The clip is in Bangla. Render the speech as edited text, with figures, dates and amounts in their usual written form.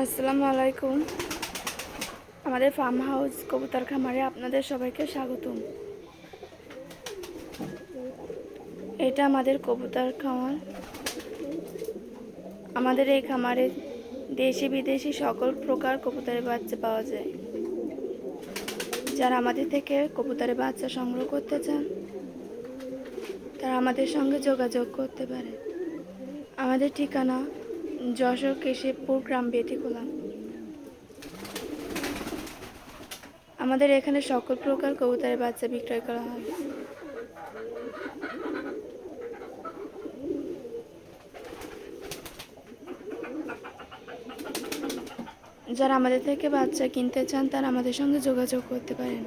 আসসালামু আলাইকুম। আমাদের ফার্ম হাউস কবুতর খামারে আপনাদের সবাইকে স্বাগতম। এটা আমাদের কবুতর খামার। আমাদের এই খামারে দেশি বিদেশি সকল প্রকার কবুতরের বাচ্চা পাওয়া যায়। যারা আমাদের থেকে কবুতরের বাচ্চা সংগ্রহ করতে চান তারা আমাদের সঙ্গে যোগাযোগ করতে পারে। আমাদের ঠিকানা যশোর কেশবপুর গ্রাম বেটিখোলা। আমাদের এখানে সকল প্রকার কবুতরের বাচ্চা বিক্রয় করা হয়। যারা আমাদের থেকে বাচ্চা কিনতে চান তারা আমাদের সঙ্গে যোগাযোগ করতে পারেন।